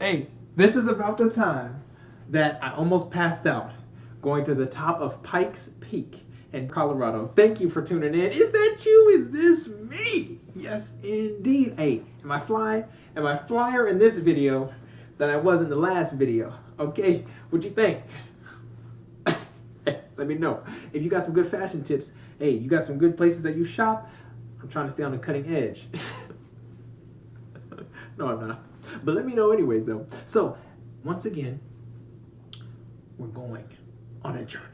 Hey, this is about the time that I almost passed out going to the top of Pikes Peak in Colorado. Thank you for tuning in. Is that you? Is this me? Yes, indeed. Hey, am I fly? Am I flyer in this video than I was in the last video? Okay, what you think? Let me know. If you got some good fashion tips, hey, you got some good places that you shop, I'm trying to stay on the cutting edge. No, I'm not. But let me know anyways, though. So, once again, we're going on a journey,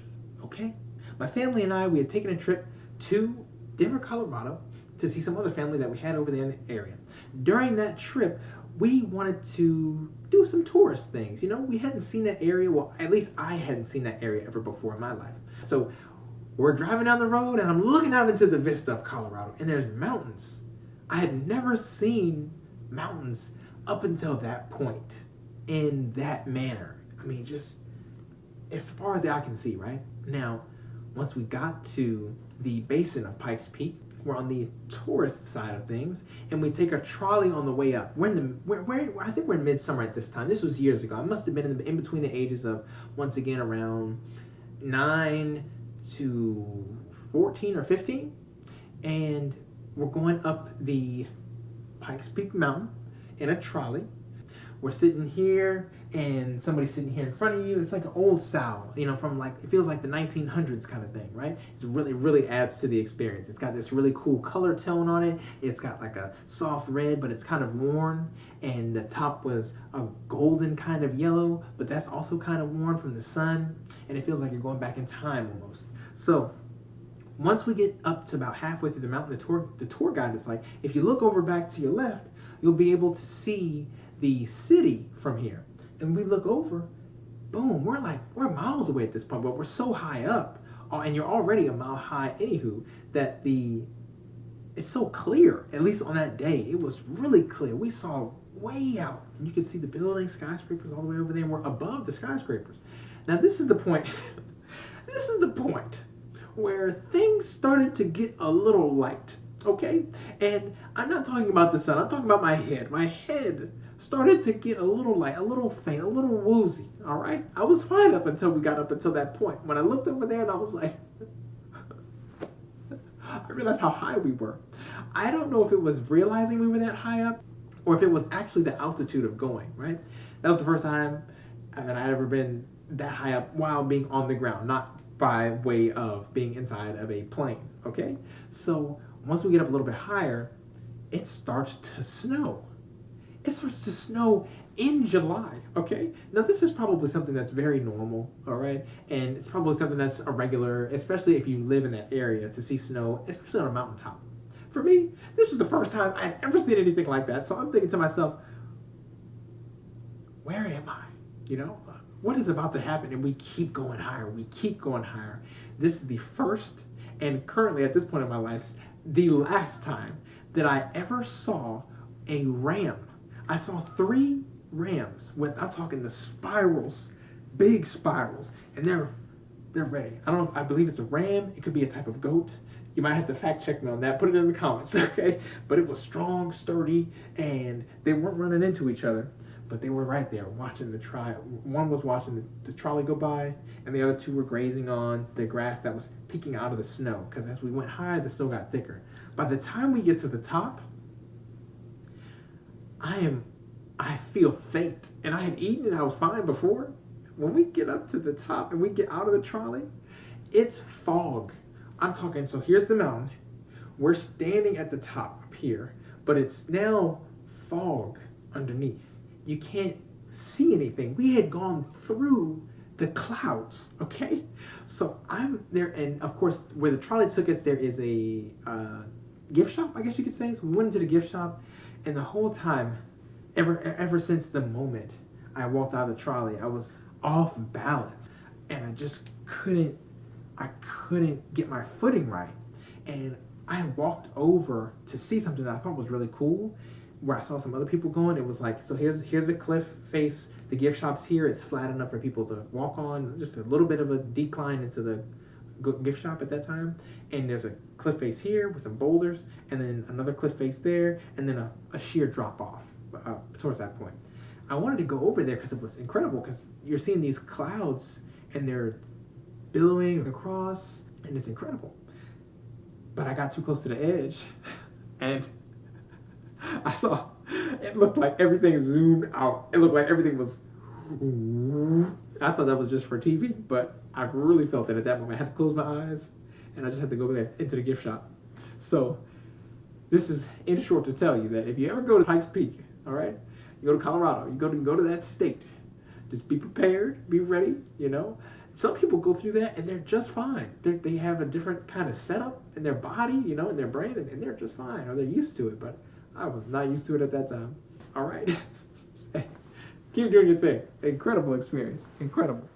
okay? My family and I, we had taken a trip to Denver, Colorado to see some other family that we had over there in the area. During that trip, we wanted to do some tourist things. You know, we hadn't seen that area. Well, at least I hadn't seen that area ever before in my life. So we're driving down the road and I'm looking out into the vista of Colorado and there's mountains. I had never seen mountains up until that point in that manner. I mean, just as far as the eye can see, right? Now, once we got to the basin of Pikes Peak, we're on the tourist side of things, and we take a trolley on the way up. We're in I think we're in midsummer at this time. This was years ago. I must have been in between the ages of, once again, around 9 to 14 or 15, and we're going up the Pikes Peak Mountain in a trolley. We're sitting here and somebody's sitting here in front of you. It's like an old style, you know, from like, it feels like the 1900s kind of thing, right? It really adds to the experience. It's got this really cool color tone on it. It's got like a soft red, but it's kind of worn. And the top was a golden kind of yellow, but that's also kind of worn from the sun. And it feels like you're going back in time almost. So once we get up to about halfway through the mountain, the tour guide is like, if you look over back to your left, you'll be able to see the city from here. And we look over, boom, we're miles away at this point, but we're so high up, and you're already a mile high anywho, that it's so clear. At least on that day, it was really clear. We saw way out, and you can see the buildings, skyscrapers all the way over there, and we're above the skyscrapers. Now this is the point, this is the point where things started to get a little light, okay? And I'm not talking about the sun, I'm talking about my head. My head started to get a little light, a little faint, a little woozy, all right? I was fine up until we got up until that point. When I looked over there and I was like, I realized how high we were. I don't know if it was realizing we were that high up or if it was actually the altitude of going, right? That was the first time that I'd ever been that high up while being on the ground, not by way of being inside of a plane, okay? So once we get up a little bit higher, it starts to snow. It starts to snow in July, okay? Now this is probably something that's very normal, all right? And it's probably something that's a regular, especially if you live in that area, to see snow, especially on a mountaintop. For me, this was the first time I'd ever seen anything like that. So I'm thinking to myself, where am I? You know, what is about to happen? And we keep going higher, we keep going higher. This is the first, and currently at this point in my life, the last time that I ever saw a ram. I saw 3 rams with, I'm talking the spirals, big spirals, and they're ready. I don't know, I believe it's a ram. It could be a type of goat. You might have to fact check me on that. Put it in the comments, okay? But it was strong, sturdy, and they weren't running into each other, but they were right there watching the trolley. One was watching the trolley go by, and the other 2 were grazing on the grass that was peeking out of the snow, because as we went higher, the snow got thicker. By the time we get to the top, I feel faint, and I had eaten and I was fine before. When we get up to the top and we get out of the trolley, it's fog. I'm talking, so here's the mountain. We're standing at the top up here, but it's now fog underneath. You can't see anything. We had gone through the clouds, okay? So I'm there, and of course, where the trolley took us, there is a gift shop, I guess you could say. So we went into the gift shop, and the whole time, ever since the moment I walked out of the trolley, I was off balance, and I just couldn't get my footing right. And I walked over to see something that I thought was really cool, where I saw some other people going. It was like, so here's the cliff face, the gift shop's here, it's flat enough for people to walk on, just a little bit of a decline into the gift shop at that time, and there's a cliff face here with some boulders, and then another cliff face there, and then a sheer drop off towards that point. I wanted to go over there because it was incredible, because you're seeing these clouds and they're billowing across, and it's incredible. But I got too close to the edge, and I saw, it looked like everything zoomed out. It looked like everything was, I thought that was just for TV, but I really felt it at that moment. I had to close my eyes, and I just had to go there into the gift shop. So this is in short to tell you that if you ever go to Pikes Peak, all right, you go to Colorado, you go to that state, just be prepared, be ready, you know. Some people go through that and they're just fine. They have a different kind of setup in their body, you know, in their brain, and they're just fine, or they're used to it. But I was not used to it at that time. All right. Keep doing your thing. Incredible experience. Incredible.